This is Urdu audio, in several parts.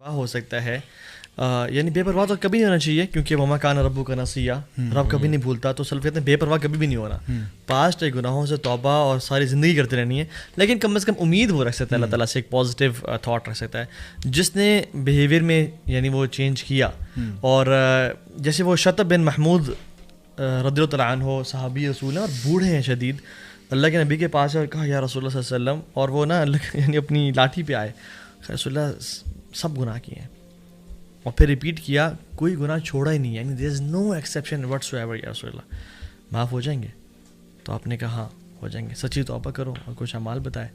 ہو سکتا ہے. یعنی بے پرواہ تو کبھی نہیں ہونا چاہیے, کیونکہ وما کان ربک نسیا, رب کبھی نہیں بھولتا. تو سلف کہتے ہیں بے پرواہ کبھی بھی نہیں ہونا, پاسٹ گناہوں سے توبہ اور ساری زندگی کرتے رہنی ہے. لیکن کم از کم امید وہ رکھ سکتا ہے اللہ تعالیٰ سے, ایک پازیٹیو تھاٹ رکھ سکتا ہے. جس نے بیہیویئر میں یعنی وہ چینج کیا, اور جیسے وہ شطب بن محمود رضی اللہ تعالیٰ عنہ صحابی رسول ہیں اور بوڑھے ہیں شدید, اللہ کے نبی کے پاس اور کہا یا رسول اللہ صلی اللہ علیہ وسلم, اور وہ نا اللہ یعنی اپنی لاٹھی پہ آئے, رسول اللہ سب گناہ کیے ہیں, اور پھر ریپیٹ کیا کوئی گناہ چھوڑا ہی نہیں, یعنی دیر از نو ایکسیپشن وٹس ایور, یا رسول اللہ معاف ہو جائیں گے؟ تو آپ نے کہا ہاں ہو جائیں گے, سچی توبہ کرو اور کچھ اعمال بتائے,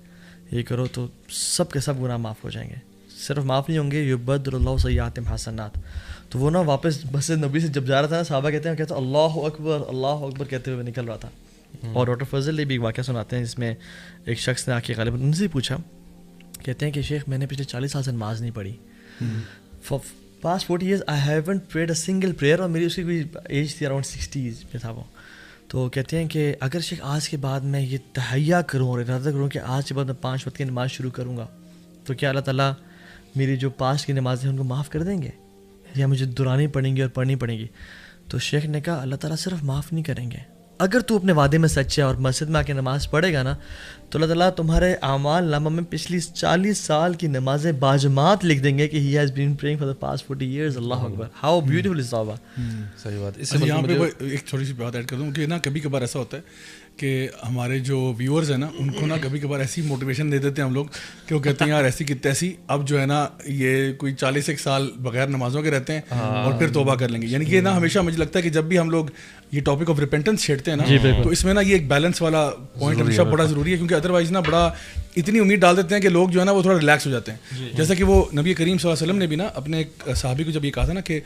یہ کرو تو سب کے سب گناہ معاف ہو جائیں گے. صرف معاف نہیں ہوں گے, یبدل اللہ سیئاتہم حسنات. تو وہ نا واپس مسجد نبی سے جب جا رہا تھا نا, صحابہ کہتے ہیں اللہ اکبر کہتے ہوئے نکل رہا تھا. اور ڈاکٹر فضل نے بھی ایک واقعہ سناتے ہیں, جس میں ایک شخص نے آ کے غالباً ان سے پوچھا, کہتے ہیں کہ شیخ میں نے پچھلے 40 سال سے نماز نہیں پڑھی, past 40 years I haven't prayed a single prayer, اور میری اس کی کوئی ایج تھی اراؤنڈ 60s پہ تھا وہ. تو کہتے ہیں کہ اگر شیخ آج کے بعد میں یہ تہیہ کروں اور ارادہ کروں کہ آج کے بعد میں 5 وقت کی نماز شروع کروں گا, تو کیا اللہ تعالیٰ میری جو پاسٹ کی نمازیں ہیں ان کو معاف کر دیں گے, یا مجھے دہرانی پڑیں گی اور پڑھنی پڑیں گی؟ تو شیخ نے کہا اللہ تعالیٰ صرف معاف نہیں کریں گے, اگر تو اپنے وعدے میں سچا ہے اور مسجد میں آ کے نماز پڑھے گا نا, تو اللہ تعالیٰ تمہارے اعمال نامہ میں پچھلی 40 سال کی نمازیں باجماعت لکھ دیں گے کہ he has been praying for the past 40 years. Allah Akbar, how beautiful is توبہ. صحیح بات. اس سے یہاں پہ ایک چھوٹی سی بات ایڈ کر دوں کہ نا کبھی کبھار ایسا ہوتا ہے کہ ہمارے جو ویورز ہیں نا, ان کو نا کبھی کبھار ایسی موٹیویشن دے دیتے ہیں ہم لوگ کہ وہ کہتے ہیں یار ایسی کی تیسی, اب جو ہے نا یہ کوئی 41 سال بغیر نمازوں کے رہتے ہیں اور پھر توبہ کر لیں گے. یعنی کہ نا ہمیشہ مجھے لگتا ہے کہ جب بھی ہم لوگ یہ ٹاپک آف ریپینٹنس چھیڑتے ہیں نا, تو اس میں نا یہ ایک بیلنس والا پوائنٹ ہمیشہ بڑا ضروری ہے, کیونکہ ادروائز نا بڑا اتنی امید ڈال دیتے ہیں کہ لوگ جو ہے نا وہ تھوڑا ریلیکس ہو جاتے ہیں. جیسا کہ وہ نبی کریم صلی اللہ علیہ وسلم نے بھی نا اپنے ایک صحابی کو جب یہ کہا تھا نا کہ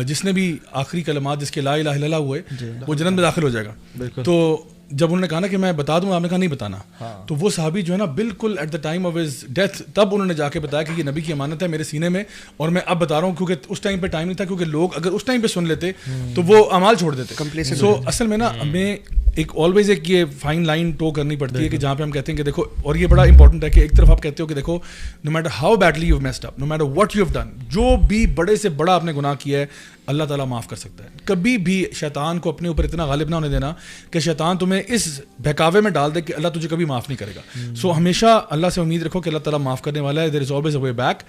جس نے بھی آخری کلمات جس کے لا الہ الا اللہ ہوئے وہ جنت میں داخل ہو جائے گا, تو جب انہوں نے کہا نا کہ میں بتا دوں, آپ نے کہا نہیں بتانا, تو وہ صحابی جو ہے نا بالکل at the time of his death تب انہوں نے جا کے بتایا کہ یہ نبی کی امانت ہے میرے سینے میں, اور میں اب بتا رہا ہوں, کیونکہ اس ٹائم پہ ٹائم نہیں تھا, کیونکہ لوگ اگر اس ٹائم پہ سن لیتے تو وہ اعمال چھوڑ دیتے. سو اصل میں نا ہمیں ایک آلویز ایک یہ فائن لائن ٹو کرنی پڑتی ہے کہ جہاں پہ ہم کہتے ہیں کہ دیکھو, اور یہ بڑا امپورٹنٹ ہے کہ ایک طرف آپ کہتے ہو کہ دیکھو no matter how badly you messed up, no matter what you have done, جو بھی بڑے سے بڑا آپ نے گناہ کیا ہے اللہ تعالیٰ معاف کر سکتا ہے. کبھی بھی شیطان کو اپنے اوپر اتنا غالب نہ ہونے دینا کہ شیطان تمہیں اس بہکاوے میں ڈال دے کہ اللہ تجھے کبھی معاف نہیں کرے گا. سو ہمیشہ اللہ سے امید رکھو کہ اللہ تعالیٰ معاف کرنے والا ہے. There is always a way back.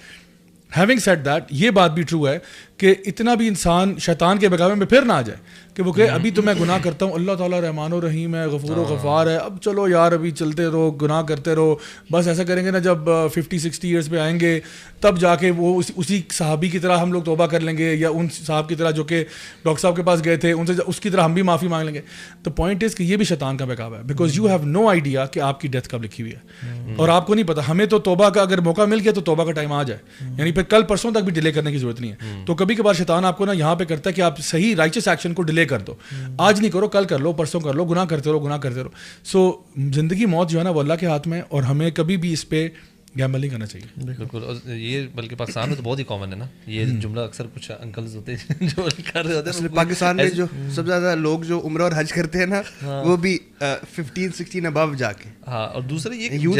Having said that, یہ بات بھی ٹرو ہے کہ اتنا بھی انسان شیطان کے بہکاوے میں پھر نہ آ جائے کہ وہ کہ ابھی تو میں گناہ کرتا ہوں, اللہ تعالیٰ رحمان و رحیم ہے, غفور و غفار ہے, اب چلو یار ابھی چلتے رہو, گناہ کرتے رہو. بس ایسا کریں گے نا جب 50-60 ایئرس پہ آئیں گے تب جا کے وہ اسی صحابی کی طرح ہم لوگ توبہ کر لیں گے, یا ان صاحب کی طرح جو کہ ڈاکٹر صاحب کے پاس گئے تھے ان سے اس کی طرح ہم بھی معافی مانگ لیں گے. تو پوائنٹ از کہ یہ بھی شیطان کا بہکاوا ہے, because you have no idea کہ آپ کی ڈیتھ کب لکھی ہوئی ہے, اور آپ کو نہیں پتا. ہمیں تو توبہ کا اگر موقع مل گیا تو توبہ کا ٹائم آ جائے, یعنی پھر کل پرسوں تک بھی ڈیلے کرنے کی ضرورت نہیں ہے. تو کبھی کبھار شیطان آپ کو نا یہاں پہ کرتا ہے کہ آپ صحیح رائچس ایکشن کو ڈیلے کر دو, آج نہیں کرو کل کر لو, پرسوں کر لو, گناہ کرتے رہو. سو زندگی موت جو ہے نا وہ اللہ کے ہاتھ میں, اور ہمیں کبھی بھی اس پہ گیمبل نہیں کرنا چاہیے. بالکل. اور یہ بلکہ پاکستان میں تو بہت ہی کامن ہے نا یہ جملہ, اکثر کچھ انکلز ہوتے ہیں جو کر رہے ہوتے ہیں. پاکستان میں جو سب سے زیادہ لوگ جو عمرہ اور حج کرتے ہیں نا وہ بھی 15-16 ابو جا کے. ہاں, اور دوسرا یہ جو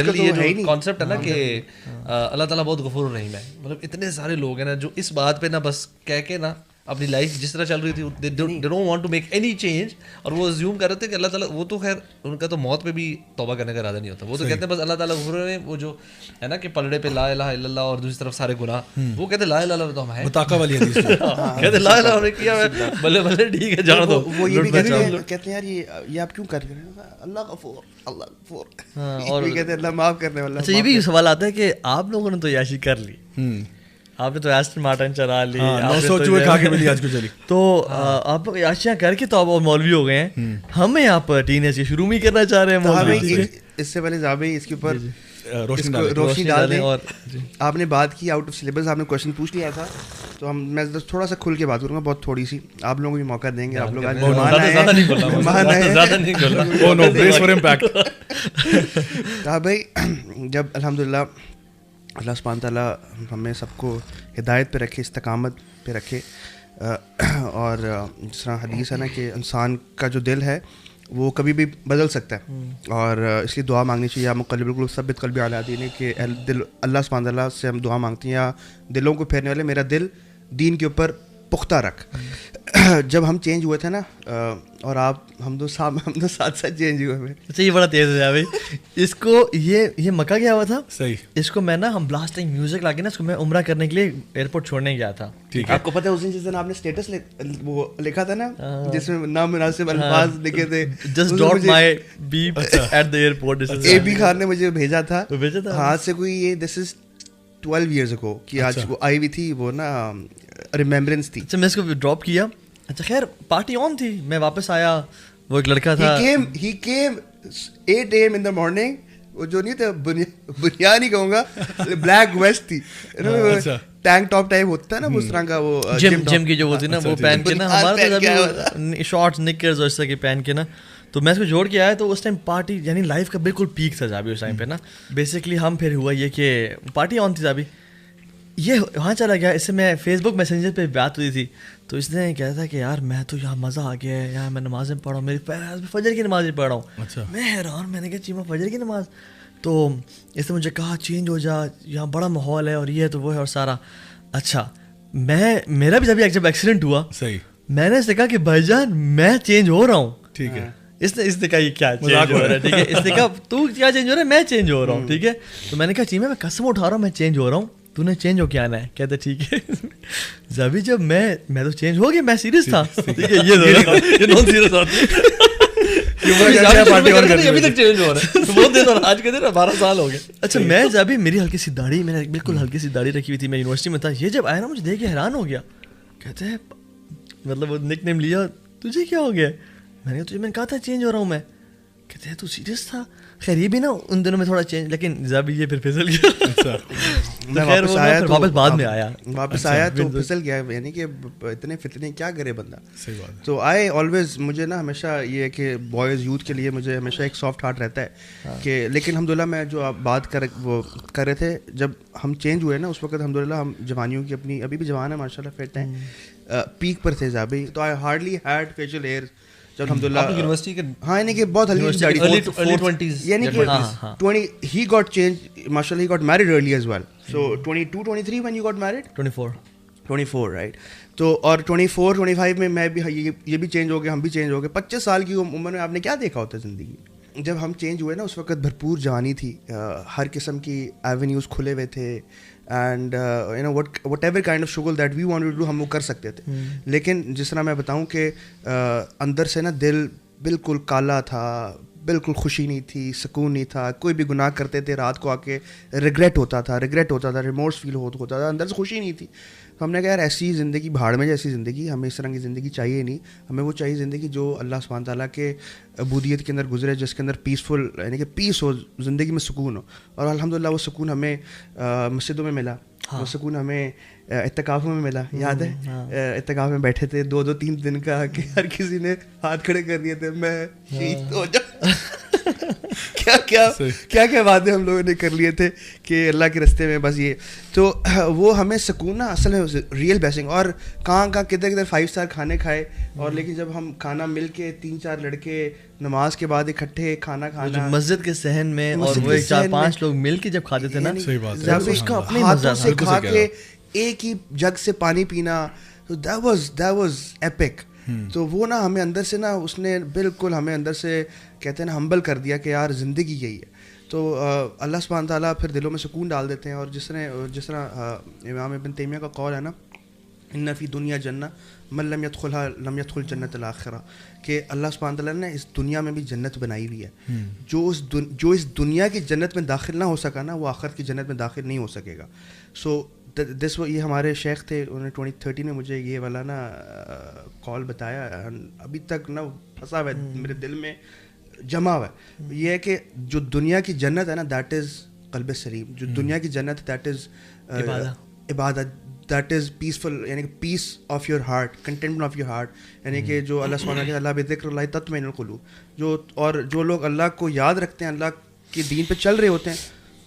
کانسیپٹ ہے نا کہ اللہ تعالیٰ بہت غفور الرحیم ہے, مطلب اتنے سارے لوگ ہیں نا جو اس بات پہ نا بس کہہ کے نا اپنی لائف جس طرح چل رہی تھی they don't want to make any change, اور وہ assume کر رہے تھے کہ اللہ تعالیٰ, وہ تو خیر ان کا تو موت پہ بھی توبہ کرنے کا ارادہ نہیں ہوتا, وہ تو کہتے ہیں بس اللہ تعالیٰ غفور ہے. وہ جو ہے نا کہ پلڑے پہ لا الہ الا اللہ اور دوسری طرف سارے گناہ, وہ کہتے ہیں لا الہ الا اللہ تو ہم ہیں, متاقہ والی حدیث کہتے لا الہ ہم نے کیا, بلے بلے ٹھیک ہے جان دو. وہ یہ بھی کہتے ہیں یار یہ آپ کیوں کر رہے ہیں, اللہ غفور, اللہ غفور, اور کہتے ہیں اللہ معاف کرنے والا. اچھا, یہ بھی سوال آتا ہے کہ آپ لوگوں نے تو عیاشی کر لی, آپ نے تو ایسٹن مارٹن چلا لی, تو آپ لوگ عیاشیاں کر کے تو آپ مولوی ہو گئے ہیں, ہمیں یہاں پر ٹین ایج شروع میں کرنا چاہ رہے ہیں. اس سے پہلے زابی اس کے اوپر روشنی ڈال دیں. آپ نے بات کی آؤٹ آف سلیبس, آپ نے کوشچن پوچھ لیا تھا, تو میں تھوڑا سا کھل کے بات کروں گا, بہت تھوڑی سی, آپ لوگوں کو بھی موقع دیں گے. آپ لوگ ہاں بھائی, جب الحمد للہ اللہ سبحانہ تعالیٰ ہمیں سب کو ہدایت پہ رکھے, استقامت پہ رکھے, اور جس طرح حدیث ہے نا کہ انسان کا جو دل ہے وہ کبھی بھی بدل سکتا ہے, اور اس لیے دعا مانگنی چاہیے. یا مقلب القلوب ثبت قلبی علی دینک, کہ دل اللہ سبحانہ تعالیٰ سے ہم دعا مانگتے ہیں, یا دلوں کو پھیرنے والے میرا دل دین کے اوپر پختہ رکھ. جب ہم چینج ہوئے تھے نا, اور ہم دو ساتھ ساتھ چینج ہوئے ہوئے. اچھا یہ بڑا تیز ہے بھائی. اس کو یہ مکہ گیا ہوا تھا. صحیح. اس کو میں نا ہم لاسٹ ٹائم میوزک لا کے نا اس کو میں عمرہ کرنے کے لیے ایئرپورٹ چھوڑنے گیا تھا. ٹھیک ہے. آپ کو پتہ ہے اس دن جس دن آپ نے اسٹیٹس وہ لکھا تھا نا, جس میں نامناسب الفاظ لکھے تھے, just drop my beep at the airport. A B Khan نے مجھے بھیجا تھا ہاتھ سے, کوئی یہ دس از 12 years ago کہ آج وہ آئی ہوئی تھی, وہ نا ریمبرنس تھی. اچھا میں اس کو ڈراپ کیا. اچھا خیر پارٹی آن تھی, میں واپس آیا, وہ ایک لڑکا تھا. he came 8 AM in the morning. وہ جو نہیں تھا بنیاد نہیں کہوں گا, بلیک ویسٹ تھی, ٹینک ٹاپ ٹائپ ہوتا ہے نا اس طرح کا, وہ جم کی جو ہوتی نا وہ پہن کے نا, ہمارے شارٹس نکرز اور اس طرح کے پہن کے نا. تو میں اس کو جوڑ کے آیا, تو اس ٹائم پارٹی یعنی لائف کا بالکل پیک تھا جابی اس ٹائم پہ نا. بیسکلی ہم پھر ہوا یہ کہ پارٹی آن تھی جابی, یہ وہاں چلا گیا. اس سے میں فیس بک میسنجر پہ بات ہوئی تھی, تو اس نے کہا تھا کہ یار میں تو یہاں مزہ آ گیا ہے, یہاں میں نمازیں پڑھ رہا ہوں, میری فجر کی نماز پڑھ رہا ہوں. میں حیران, میں نے کہا چیما فجر کی نماز. تو اس نے مجھے کہا چینج ہو جا, یہاں بڑا ماحول ہے اور یہ ہے تو وہ ہے اور سارا. اچھا میرا بھی جب ایکسیڈنٹ ہوا, صحیح, میں نے اس سے کہا کہ بھائی جان میں چینج ہو رہا ہوں. ٹھیک ہے. اس نے کہا یہ کیا چینج ہو رہا ہے, ٹھیک ہے. اس نے کہا تو کیا چینج ہو رہا ہے, میں چینج ہو رہا ہوں, ٹھیک ہے. تو میں نے کہا چیما میں قسم اٹھا رہا ہوں میں چینج ہو رہا ہوں, تو نے چینج ہو کے آنا ہے. کہتے ٹھیک ہے. جبھی جب میں تو چینج ہو گیا, میں سیریس تھا, ٹھیک ہے. یہ نان سیریس ابھی تک چینج ہو رہا ہے, وہ دن اور آج کے دن 12 سال ہو گئے. اچھا میں جبھی میری ہلکی سی داڑھی, میں نے بالکل ہلکی سی داڑھی رکھی ہوئی تھی, میں یونیورسٹی میں تھا. یہ جب آیا نا مجھے دیکھ کے حیران ہو گیا. کہتے ہیں مطلب وہ نک نیم لیا, تجھے کیا ہو گیا. میں نے کہا تھا چینج ہو رہا ہوں میں. کہتے ہیں تو سیریس تھا. خیر یہ بھی نا ان دنوں میں تھوڑا چینج, لیکن جب یہ پھر پھسل گیا. میں واپس بعد میں آیا تو پھسل گیا, یعنی کہ اتنے فتنے کیا کرے بندہ. صحیح بات. تو آئی آلویز, مجھے نا ہمیشہ یہ ہے کہ بوائز یوتھ کے لیے مجھے ہمیشہ ایک سافٹ ہارٹ رہتا ہے کہ, لیکن الحمدللہ میں جو آپ بات کر رہے تھے, جب ہم چینج ہوئے نا اس وقت الحمدللہ ہم جوانیوں کی اپنی, ابھی بھی جوان ہے ماشاء اللہ, فٹ ہیں, پیک پر تھے جابی. تو آئی ہارڈلی ہیڈ فیشیل ہیئر جب الحمدللہ یونیورسٹی کے, ہاں یعنی کہ بہت ہلکی, یعنی کہ 20 he got changed mashallah, he got married early as well, so 22-23 when you got married, 24 right. تو اور 24-25 میں میں بھی یہ بھی چینج ہو گیا, ہم بھی چینج ہو گئے. 25 سال کی عمر میں آپ نے کیا دیکھا ہوتا ہے زندگی. جب ہم چینج ہوئے نا اس وقت بھرپور جوانی تھی, ہر قسم کی ایونیوز کھلے ہوئے تھے, and you know whatever kind of شغل that we want to do ہم وہ کر سکتے تھے. لیکن جس طرح میں بتاؤں کہ اندر سے نا دل بالکل کالا تھا, بالکل خوشی نہیں تھی, سکون نہیں تھا. کوئی بھی گناہ کرتے تھے رات کو آ کے ریگریٹ ہوتا تھا, ریمورس فیل ہوتا تھا, اندر سے خوشی نہیں تھی. تو ہم نے کہا یار ایسی زندگی, بھاڑ میں جیسی زندگی, ہمیں اس طرح کی زندگی چاہیے نہیں. ہمیں وہ چاہیے زندگی جو اللہ سبحانہ تعالیٰ کے عبودیت کے اندر گزرے, جس کے اندر پیسفل یعنی کہ پیس ہو, زندگی میں سکون ہو. اور الحمدللہ وہ سکون ہمیں مسجدوں میں ملا, وہ سکون ہمیں اعتکافوں میں ملا. یاد ہے اعتکاف میں بیٹھے تھے 2-3 دن کا, کہ ہر کسی نے ہاتھ کھڑے کر دیے تھے, میں شہید ہو جاؤں. کیا باتیں ہم لوگوں نے کر لیے تھے کہ اللہ کے راستے میں بس یہ. تو وہ ہمیں سکون نا اصل میں ریئل بلیسنگ. اور کہاں کدھر 5 star کھانے کھائے, اور لیکن جب ہم کھانا مل کے 3-4 لڑکے نماز کے بعد اکٹھے کھانا مسجد کے صحن میں, اور وہ 4-5 لوگ مل کے جب کھاتے تھے نا, جب اس کا اپنے ہاتھوں سے کھا کے ایک ہی جگ سے پانی پینا, that was epic. تو وہ نا ہمیں اندر سے نا اس نے بالکل ہمیں اندر سے کہتے ہیں نا ہمبل کر دیا کہ یار زندگی یہی ہے. تو اللہ سبحانہ تعالیٰ پھر دلوں میں سکون ڈال دیتے ہیں. اور جس طرح امام ابن تیمیہ کا قول ہے نا, ان فی دنیا جنہ من لم يدخلها لم يدخل جنت الآخرہ, کہ اللہ سبحانہ تعالیٰ نے اس دنیا میں بھی جنت بنائی ہوئی ہے. جو اس دنیا کی جنت میں داخل نہ ہو سکا نا, وہ آخرت کی جنت میں داخل نہیں ہو سکے گا. سو یہ ہمارے شیخ تھے, انہوں نے 2013 میں مجھے یہ والا نا کال بتایا, ابھی تک نا پھنسا ہوا ہے میرے دل میں, جمع ہوا ہے. یہ ہے کہ جو دنیا کی جنت ہے نا, دیٹ از قلب سلیم. جو دنیا کی جنت دیٹ از عبادت, دیٹ از پیسفل, یعنی کہ peace of your heart, contentment of your heart. یعنی کہ جو اللہ سبحانہ کے اللہ بذکر اللہ تطمئن القلوب, اور جو لوگ اللہ کو یاد رکھتے ہیں, اللہ کے دین پہ چل رہے ہوتے ہیں,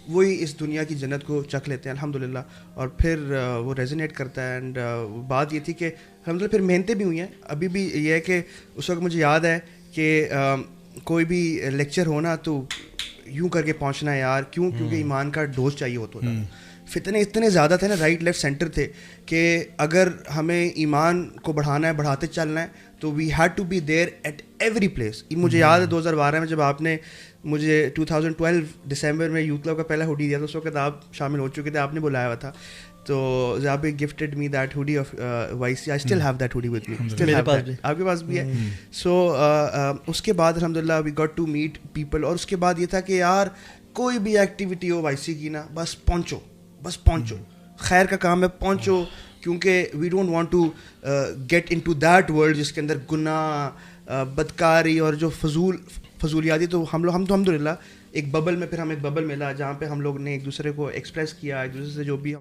وہی اس دنیا کی جنت کو چکھ لیتے ہیں الحمدللہ. اور پھر وہ ریزونیٹ کرتا ہے. اینڈ بات یہ تھی کہ الحمدللہ پھر محنتیں بھی ہوئی ہیں. ابھی بھی یہ ہے کہ اس وقت مجھے یاد ہے کہ کوئی بھی لیکچر ہونا تو یوں کر کے پہنچنا ہے یار, کیوں؟ کیونکہ ایمان کا ڈوز چاہیے ہوتا تھا. فتنے اتنے زیادہ تھے نا, رائٹ لیفٹ سینٹر تھے, کہ اگر ہمیں ایمان کو بڑھانا ہے, بڑھاتے چلنا ہے, تو we had to be there at every place. مجھے یاد ہے 2012 میں جب آپ نے مجھے 2012 دسمبر میں یوتھ کلب کا پہلا ہوڈی دیا, تو اس وقت آپ شامل ہو چکے تھے, آپ نے بلایا ہوا تھا. تو زیابی gifted me that hoodie of وائسی. I still have that hoodie with me, آپ کے پاس بھی ہے. سو اس کے بعد الحمدللہ we got to meet people. اور اس کے بعد یہ تھا کہ یار کوئی بھی ایکٹیویٹی ہو وائسی کی نا, بس پہنچو, بس پہنچو, خیر کا کام ہے, پہنچو, کیونکہ we don't want to get into that world جس کے اندر گناہ, بدکاری اور جو فضولیاتی. تو ہم لوگ الحمدللہ ایک ببل میں, پھر ہم ایک ببل ملا جہاں پہ ہم لوگ نے ایک دوسرے کو ایکسپریس کیا, ایک دوسرے سے جو بھی